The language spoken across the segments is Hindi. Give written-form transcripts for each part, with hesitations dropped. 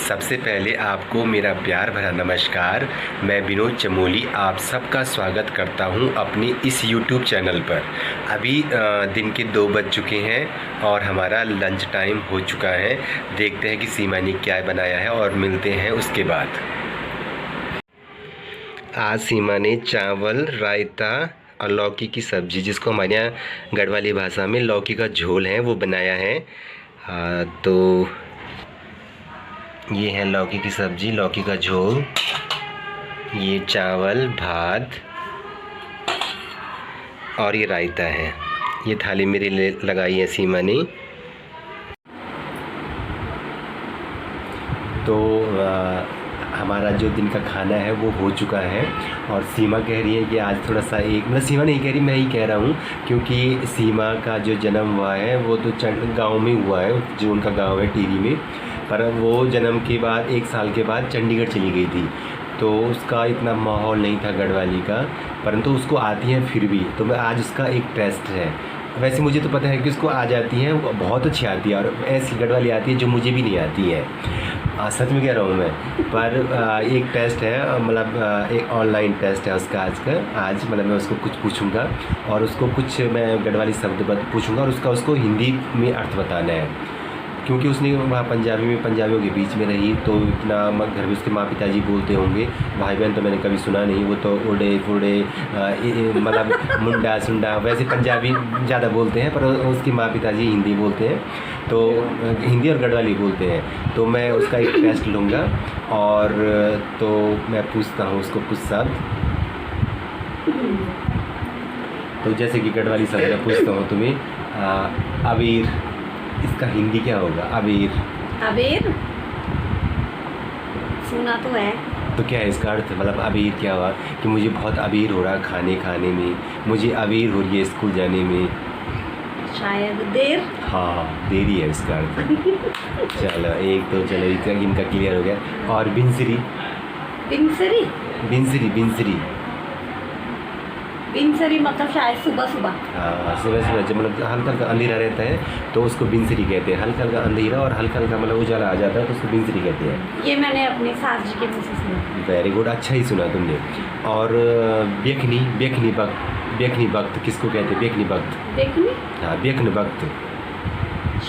सबसे पहले आपको मेरा प्यार भरा नमस्कार। मैं विनोद चमोली आप सबका स्वागत करता हूं अपने इस YouTube चैनल पर। अभी दिन के 2 बज चुके हैं और हमारा लंच टाइम हो चुका है। देखते हैं कि सीमा ने क्या बनाया है और मिलते हैं उसके बाद। आज सीमा ने चावल, रायता और लौकी की सब्ज़ी, जिसको हमारे यहाँ गढ़वाली भाषा में लौकी का झोल है, वो बनाया है। तो ये है लौकी की सब्ज़ी, लौकी का झोल, ये चावल, भात और ये रायता है। ये थाली मेरे लिए लगाई है सीमा ने। तो हमारा जो दिन का खाना है वो हो चुका है और सीमा कह रही है कि आज थोड़ा सा मतलब सीमा नहीं कह रही, मैं ही कह रहा हूँ, क्योंकि सीमा का जो जन्म हुआ है वो तो गांव में हुआ है, जो उनका गांव है टिहरी में, पर वो जन्म के बाद 1 साल के बाद चंडीगढ़ चली गई थी। तो उसका इतना माहौल नहीं था गढ़वाली का, परंतु उसको आती है फिर भी। तो मैं आज उसका एक टेस्ट है। वैसे मुझे तो पता है कि उसको आ जाती है, बहुत अच्छी आती है और ऐसी गढ़वाली आती है जो मुझे भी नहीं आती है। सच में कह रहा हूँ मैं। पर एक टेस्ट है, मतलब एक ऑनलाइन टेस्ट है उसका आज मतलब मैं उसको कुछ पूछूंगा और उसको कुछ मैं गढ़वाली शब्द पूछूंगा और उसको हिंदी में अर्थ बताना है, क्योंकि उसने वहाँ पंजाबी में पंजाबियों के बीच में रही, तो इतना घर में उसके माँ पिताजी बोलते होंगे। भाई बहन तो मैंने कभी सुना नहीं, वो तो उड़े फुड़े मतलब मुंडा सुंडा वैसे पंजाबी ज़्यादा बोलते हैं, पर उसके माँ पिताजी हिंदी बोलते हैं, तो हिंदी और गढ़वाली बोलते हैं। तो मैं उसका एक टेस्ट लूँगा और तो मैं पूछता हूँ उसको कुछ शब्द। तो जैसे कि गढ़वाली शब्द मैं पूछता हूँ तुम्हें, अबीर, इसका हिंदी क्या होगा? अबीर। अबीर सुना तो है। तो क्या है इसका अर्थ? मतलब अबीर क्या हुआ कि मुझे बहुत अबीर हो रहा खाने में, मुझे अबीर हो रही है स्कूल जाने में। शायद देर। हाँ, देरी है इसका अर्थ। चलो इनका क्लियर हो गया। और बिंसरी। बिंसरी। बिंसरी बिंसरी बिंसरी मतलब शायद सुबह सुबह। हाँ, सुबह जब मतलब हल्का हल्का अंधेरा रहता है तो उसको बिंसरी कहते हैं। हल्का हल्का अंधेरा और हल्का हल्का मतलब उजाला आ जाता है तो उसको बिंसरी कहते हैं। ये मैंने अपने सास जी के मुँह से सुना। वेरी गुड, अच्छा ही सुना तुमने। और बेखनी बेखनी वक्त, बेखनी वक्त किसको कहते हैं? बेखनी वक्त। बेखनी? हाँ, बेखनी वक्त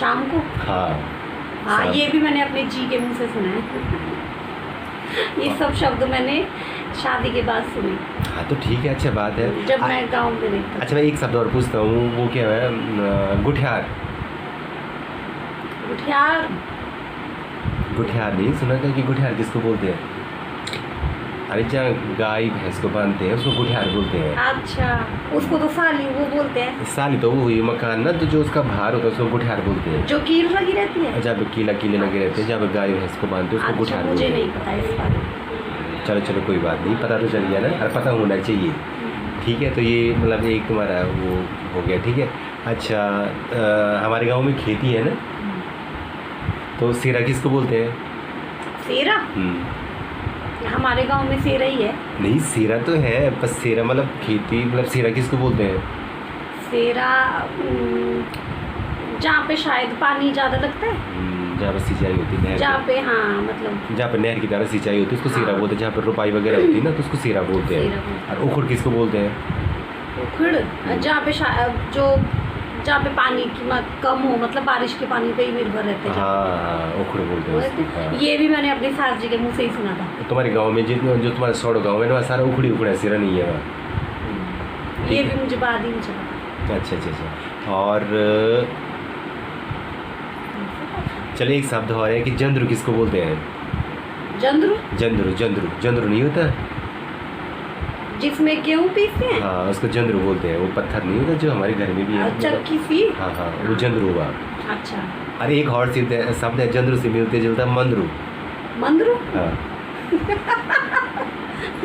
शाम को। हाँ, ये भी मैंने अपने जी के मुँह से सुना है। ये सब शब्द मैंने शादी के बाद सुने। हाँ, तो ठीक है, अच्छा बात है। जब मैं गाँव में रहती। अच्छा, मैं एक शब्द और पूछता हूँ, वो क्या है? गुठियार। गुठियार? गुठियार नहीं सुना था कि गुठियार किसको बोलते हैं? अरे जहाँ गाय भैंस को बांधते हैं उसको गुठियार बोलते हैं। अच्छा, उसको तो साली वो बोलते हैं। साली तो वो हुई मकान ना, तो जो उसका भार होता है उसको गुठियार बोलते हैं। जो कील लगी रहती है, जहाँ पे कीले लगे रहते हैं, जहाँ पे गाय भैंस को बांधते हैं उसको गुठियार बोलते हैं। मुझे नहीं पता इस बारे में। चलो कोई बात नहीं, पता तो चल गया ना, और पता होना चाहिए। ठीक है, तो ये मतलब एक तुम्हारा वो हो गया। ठीक है, अच्छा हमारे गांव में खेती है ना, तो सेरा किसको बोलते हैं? सेरा? हमारे गांव में सेरा ही है। नहीं, सेरा तो है, बस सेरा मतलब खेती, मतलब सेरा किसको बोलते हैं? सेरा जहाँ पे शायद पानी ज़्यादा लगता है, जहाँ पर सिंचाई होती है, जहाँ पे, हाँ मतलब जहाँ पर नहर की तरह सिंचाई होती है उसको सेरा बोलते हैं। जहाँ पर रुपाई वगैरह होती है ना तो उसको सेरा बोलते हैं। और उखड़ किसको बोलते हैं? उखड़ जहाँ पे जहाँ पे पानी की कम हो, मतलब बारिश के पानी पे ही निर्भर रहते हैं। हाँ, उखड़ बोलते हैं। ये भी मैंने अपनी सास जी के मुँह से ही सुना था। तुम्हारे गाँव में जो तुम्हारा सौड़ गाँव है ना, सारा उखड़ा सेरा नहीं है वहाँ। ये भी मुझे बाद ही में चला। अच्छा। और चलिए एक शब्द और है कि जंद्रू किसको बोलते हैं? जंद्रू? जंद्रू नहीं होता जिसमें गेहूँ पीसते हैं? हाँ, उसको जंद्रू बोलते हैं। वो पत्थर नहीं होता जो हमारे घर में भी है, चक्की सी। हाँ, वो जंद्रू हुआ। अच्छा। अरे एक और शब्द है जंद्रू से मिलते जुलता, मंद्रू। मंद्रू? हाँ।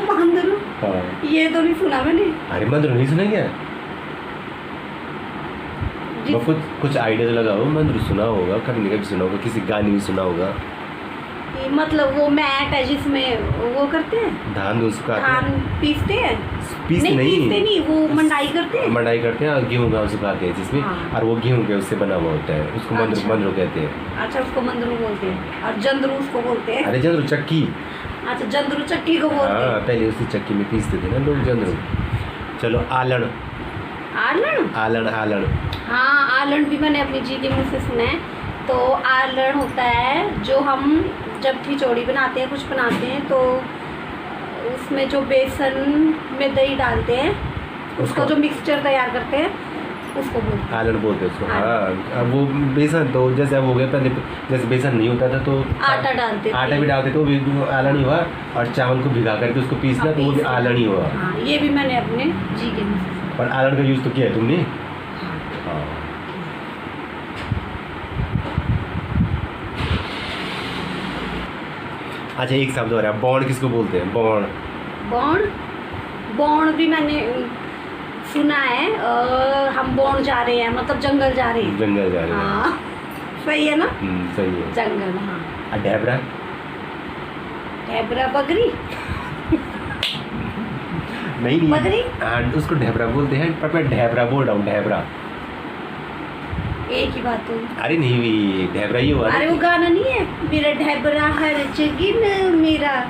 मंद्रू? हाँ, ये तो नहीं सुना मैंने। अरे मंद्रू नहीं सुना क्या? कुछ आइडिया तो लगाओ। मंद्रू सुना होगा, कभी न कभी सुना होगा, किसी गाने में सुना होगा। ये मतलब वो मैट है जिसमें वो करते हैं, धान दूध सुखाते धान हैं, पीसते हैं, पीसते पीसते नहीं, वो मंडाई करते हैं। मंडाई करते हैं और गेहूँ गाँव सुखाते हैं जिसमें, हाँ। और वो गेहूँ के उससे बना हुआ होता है, उसको मंद्रू अच्छा। मंद्रू कहते हैं। अच्छा, उसको मंदरू बोलते हैं और जंदरू उसको बोलते हैं। अरे जंद्रू चक्की, अच्छा, जंदरू चक्की को बोलते हाँ हैं। पहले उसी चक्की में पीसते थे ना लोग जंद्रू। चलो आलण, आलण, आलण आलण हाँ आलण भी मैंने अपनी जी के मुँह से सुना है। तो आलण होता है जो हम जब खिचड़ी बनाते हैं, कुछ बनाते हैं तो उसमें जो बेसन में दही डालते हैं, उसका जो मिक्सचर तैयार करते हैं उसको बोलते हैं आलण बोलते हैं उसको। आलण। हाँ, अब वो बेसन तो जैसे अब हो गया, पहले जैसे बेसन नहीं होता था तो आटा डालते थे। आटा भी डालते थे, वो भी आलण ही हुआ, और चावल को भिगा करके उसको पीसना तो वो भी आलण ही हुआ। हाँ, ये भी मैंने अपने जी के मुँह से सुना। पर आलण का यूज़ तो किया है तुमने? हाँ। हाँ। अच्छा एक शब्द और है, बौण किसको बोलते हैं? बौण, बौण, बौण भी मैंने सुना है। हम बौण जा रहे हैं मतलब जंगल जा रहे हैं। जंगल जा रहे हैं। हाँ, सही है ना, सही है। जंगल। हाँ, और ढेबरा, ढेबरा बकरी, नहीं बकरी? हाँ उसको ढेबरा बोलते हैं, पर मैं ढेबरा बोल रहा हूँ, ढेबरा। एक ही बात हुई। अरे नहीं भी ढेबरा ही हुआ ना। अरे वो गाना नहीं है, मेरा ढेबरा हर चगिन, मेरा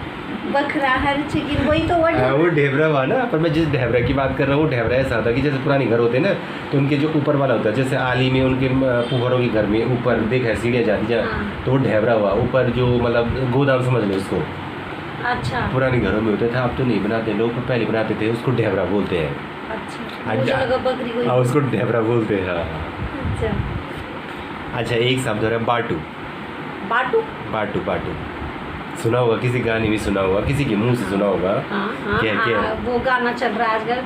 बखरा हर चगिन, वही तो वर्ड हाँ वो ढेबरा हुआ ना, पर मैं जिस ढेबरा की बात कर रहा हूँ, ढेबरा ऐसा होता है कि जैसे पुराने घर होते हैं ना, तो उनके जो ऊपर वाला होता है, जैसे आली में उनके फुहरों के घर में ऊपर देखा है सीढ़ियाँ जाती जहाँ, हाँ। तो वो ढेबरा हुआ ऊपर, जो मतलब गोदाम समझ लो उसको, अच्छा पुराने घरों में होता था, अब तो नहीं बनाते लोग, पहले बनाते थे, उसको ढेबरा बोलते हैं। अच्छा, मुझे लगा बकरी को। हाँ उसको ढेबरा बोलते हैं। हाँ। अच्छा, अच्छा एक शब्द और है, बाटू। बाटू। बाटू बाटू सुना होगा, किसी गाने में सुना होगा, किसी के मुंह से सुना होगा। हाँ हाँ क्या क्या? हाँ, वो गाना चल रहा है आजकल,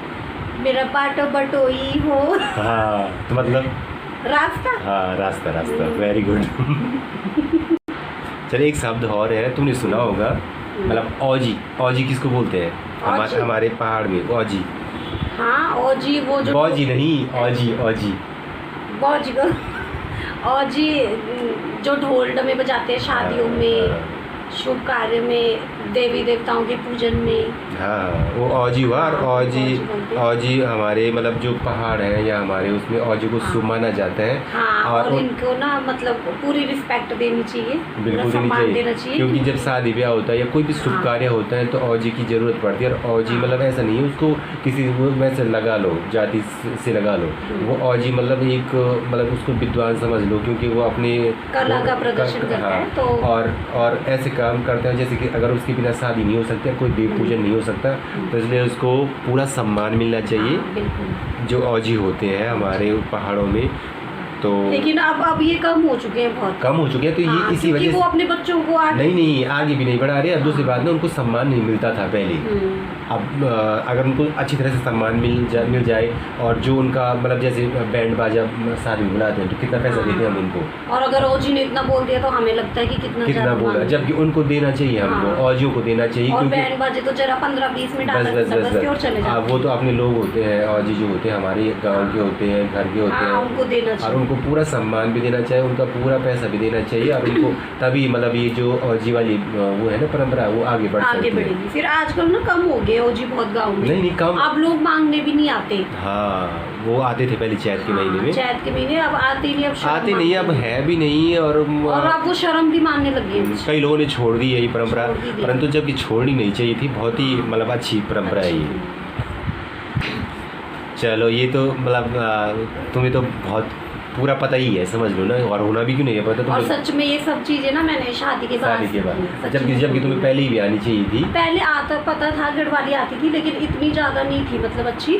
मेरा बाटो बटोई हो। हाँ तो मतलब रास्ता। हाँ रास्ता, रास्ता, वेरी गुड। चलिए एक शब्द और है, तुमने सुना होगा, मतलब औजी। औजी किसको बोलते हैं? औजी? हमारे पहाड़ में औजी। हाँ, औजी वो जो बौजी नहीं, औजी औजी। बौजी को, औजी जो ढोल डमे बजाते हैं शादियों में, शुभ कार्य में, देवी देवताओं के पूजन में। हाँ वो औजी हुआ, और हाँ, औजी, औजी बोलते हैं। औजी हमारे मतलब जो पहाड़ है या हमारे उसमें औजी को शुभ माना जाता है। हाँ, और उन- इनको ना मतलब पूरी रिस्पेक्ट देनी चाहिए, पूरा बिल्कुल देनी सम्मान देना चाहिए, चाहिए, क्योंकि जब शादी ब्याह होता है या कोई भी शुभ हाँ। कार्य होता है तो औजी की जरूरत पड़ती है। और औजी हाँ। मतलब ऐसा नहीं है उसको किसी वो में से लगा लो, जाति से लगा लो, वो औजी मतलब एक मतलब उसको विद्वान समझ लो, क्योंकि वो अपने कला का प्रदर्शन करता है, तो और ऐसे काम करते हैं जैसे कि अगर उसके बिना शादी नहीं हो सकती, कोई देव पूजन नहीं हो सकता, तो इसलिए उसको पूरा सम्मान मिलना चाहिए हाँ, बिल्कुल। जो औजी होते हैं हमारे पहाड़ों में। तो लेकिन अब ये कम हो चुके हैं बहुत। कम हो चुके हैं, तो ये हाँ, इसी क्योंकि वजह वो से अपने बच्चों को आगे नहीं आगे भी नहीं बढ़ा रहे। अब दूसरी बात ना, उनको सम्मान नहीं मिलता था पहले। अब अगर उनको अच्छी तरह से सम्मान मिल जाए, और जो उनका मतलब जैसे बैंड बाजा शादी में बुलाते हैं तो कितना पैसा देते हैं हम उनको, और अगर ओजी ने इतना बोल दिया तो हमें लगता है कि कितना कितना ज़्यादा बोला, मांग जबकि उनको देना चाहिए, हमको हाँ। औजियों को देना चाहिए, और क्योंकि बैंड बाजे तो जरा 15-20 मिनट बस बस बस बस और चले बस जाते वो तो अपने लोग होते हैं, औजी जो होते हैं हमारे गांव के होते हैं, घर के होते हाँ, हैं, उनको देना और चाहिए। उनको पूरा सम्मान भी देना चाहिए, उनका पूरा पैसा भी देना चाहिए, और उनको तभी मतलब ये जो औजी वाली वो है ना परंपरा, वो आगे बढ़ आगे सकती है। बढ़ेगी। फिर आजकल ना कम हो गए ओजी बहुत गाँव में, नहीं कम, अब लोग मांगने भी नहीं आते। हाँ वो आते थे पहले चैत के महीने में, चैत के महीने अब आते नहीं, अब शर्म आते नहीं, अब मानते है भी नहीं, और अब वो शर्म भी मानने लग गए हैं। कई लोगों ने छोड़ दी है ये परंपरा, छोड़ दी थी। परंतु जबकि छोड़नी नहीं चाहिए थी, बहुत ही मतलब अच्छी परंपरा है ये। चलो ये तो मतलब तुम्हें तो बहुत पूरा पता ही है, समझ लो ना, और होना भी क्यों नहीं है पता और तुम्हें सच में ये सब चीजें ना मैंने शादी के बाद शादी के बाद, सीखी, सच जबकि में। जबकि तुम्हें पहले ही भी आनी चाहिए थी। पहले आता पता था, गढ़वाली आती थी, लेकिन इतनी ज़्यादा नहीं थी मतलब अच्छी।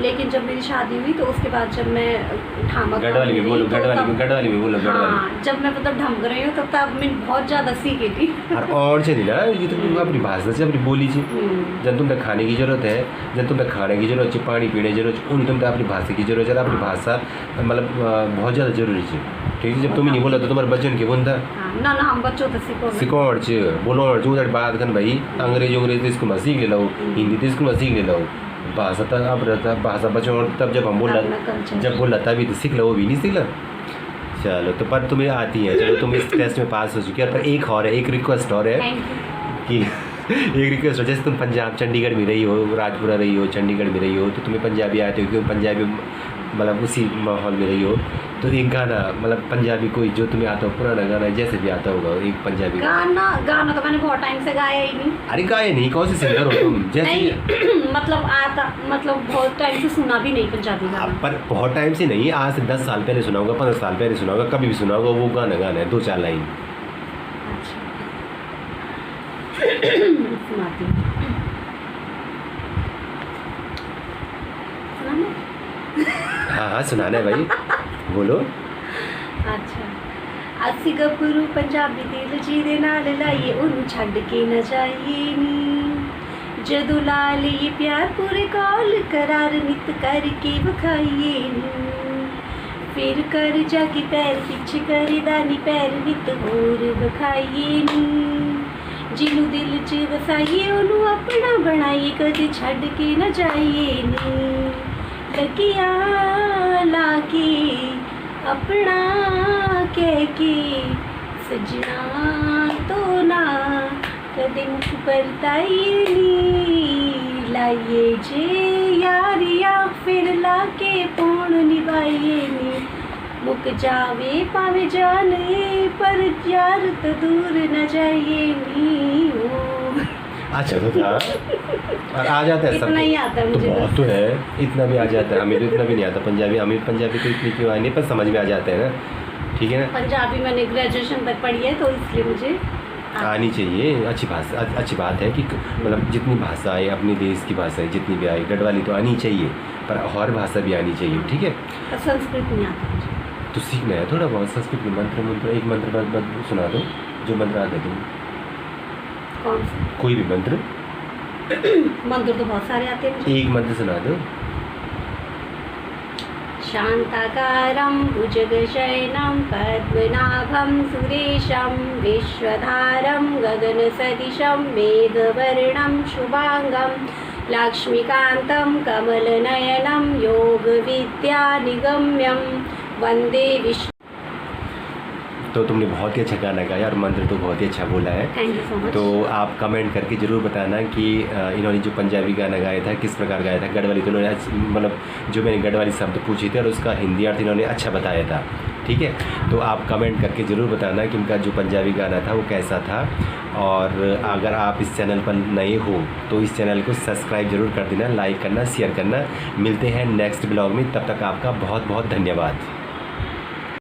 लेकिन जब मेरी शादी हुई तो उसके बाद जब मैं ठामा गढ़वाली में बोलो, गढ़वाली में बोलो, गढ़वाली। हाँ, जब मैं मतलब ढंग रही हूँ तब मैं बहुत ज़्यादा सीखी थी। और से नहीं ना, ये तो तुम अपनी भाषा से अपनी बोली से जब तुम तक खाने की जरूरत है, जब तुम तक खाने की जरूरत है, पानी पीने की जरूरत है, उन तुम तक अपनी भाषा की जरूरत है, अपनी भाषा मतलब बहुत ज़्यादा जरूरी है। ठीक है, जब तुम ही नहीं बोला तो तुम्हारे बच्चन के बोलता हाँ, ना ना हम बच्चों तो सीखो सिकोड़ च बोलो जो बात कर भाई, अंग्रेज तो स्कूल में सीख ले लो, हिंदी तो स्कूल में सीख ले लो, भाषा तो अब रहता भाषा बच्चों, तब जब हम बोला, अपना culture। जब बोला तभी तो सीख लो, वो भी नहीं सीखला। चलो तो पर तुम्हें आती है, चलो तुम इस टेस्ट में पास हो चुकी है। पर एक और है, एक रिक्वेस्ट और है थैंक यू। कि एक रिक्वेस्ट हो, जैसे तुम पंजाब चंडीगढ़ में रही हो, राजपुरा रही हो, चंडीगढ़ में रही हो, तो तुम्हें पंजाबी आते हो क्योंकि पंजाबी मतलब उसी माहौल में रही हो, तो एक गाना मतलब पंजाबी कोई जो तुम्हें आता हो, पुराना गाना जैसे भी आता होगा एक पंजाबी गाना तो मैंने बहुत टाइम से गाया ही नहीं। अरे गाए नहीं, कौन सी सिंगर हो तुम जैसे नहीं मतलब आता मतलब बहुत टाइम से सुना भी नहीं पंजाबी गाना। पर बहुत टाइम से नहीं, आज से 10 साल पहले सुना होगा, 15 साल पहले सुना होगा, कभी भी सुना होगा, वो गाना है 2-4 लाइन। अच्छा सुनाती हूँ। सुनाना? हाँ सुनाना है भाई, बोलो। अच्छा ਅਸੀਂ ਗੱਭਰੂ ਪੰਜਾਬੀ ਦਿਲ ਜਿਹਦੇ ਨਾਲ ਲਾਈਏ ਉਹਨੂੰ ਛੱਡ ਕੇ ਨਾ ਜਾਈਏ ਨੀ ਜਦੋਂ ਲਾ ਲਈਏ ਪਿਆਰ ਪੂਰੇ ਕਾਲ ਕਰਾਰ ਨਿਤ ਕਰਕੇ ਵਿਖਾਈਏ ਨੀ ਫਿਰ ਕਰ ਜਾ ਕੇ ਪੈਰ ਪਿੱਛੇ ਕਰਦਾ ਨੀ ਪੈਰ ਨਿਤ ਹੋਰ ਵਿਖਾਈਏ ਨੀ ਜਿਹਨੂੰ ਦਿਲ 'ਚ ਵਸਾਈਏ ਉਹਨੂੰ ਆਪਣਾ ਬਣਾਈਏ ਕਦੇ ਛੱਡ ਕੇ ਨਾ ਜਾਈਏ ਨੀ ਲੱਗੀਆਂ ਲਾ ਕੇ अपना कह के सजना तो ना कदे मुख पर ताइए नी लाइए जे यारिया फिर लाके पूर्ण निभाइए नी मुक जावे पावे जाने पर यार तो दूर न जाइए नी ओ अच्छा तो था और आ जाता है सब इतना ही आता है तो मुझे बहुत तो है, इतना भी आ जाता है, हमें तो इतना भी नहीं आता पंजाबी, हमें पंजाबी तो इतनी क्यों आए नहीं, पर समझ में आ जाता है ना, ठीक है ना। पंजाबी मैंने ग्रेजुएशन तक पढ़ी है तो इसलिए मुझे आनी चाहिए, अच्छी भाषा, अच्छी बात है कि मतलब जितनी भाषा आए अपने देश की भाषा जितनी भी आए, गढ़वाली तो आनी चाहिए, पर और भाषा भी आनी चाहिए, ठीक है। पर संस्कृत नहीं आता मुझे। तो सीखना है थोड़ा बहुत संस्कृत में, मंत्र एक मंत्र बाद सुना दो जो मंत्र आता है तुम, कौन सा? कोई भी मंत्र, मंत्र तो बहुत सारे आते हैं मुझे। एक मंत्र सुना दो। शांताकारं भुजगशयनं पद्मनाभं सुरेशं विश्वधारं गगनसदृशं मेघवर्णं शुभांगं लक्ष्मीकान्तं कमलनयनं योगविद्यानिगम्यं वन्दे विष्णु। तो तुमने बहुत ही अच्छा गाना गाया और मंत्र तो बहुत ही अच्छा बोला है। Thank you so much. तो आप कमेंट करके ज़रूर बताना कि इन्होंने जो पंजाबी गाना गाया था किस प्रकार गाया था। गढ़वाली तो इन्होंने मतलब जो मैंने गढ़वाली शब्द पूछे थे और उसका हिंदी अर्थ इन्होंने अच्छा बताया था, ठीक है। तो आप कमेंट करके ज़रूर बताना कि उनका जो पंजाबी गाना था वो कैसा था। और अगर आप इस चैनल पर नए हो तो इस चैनल को सब्सक्राइब ज़रूर कर देना, लाइक करना, शेयर करना। मिलते हैं नेक्स्ट ब्लॉग में, तब तक आपका बहुत बहुत धन्यवाद।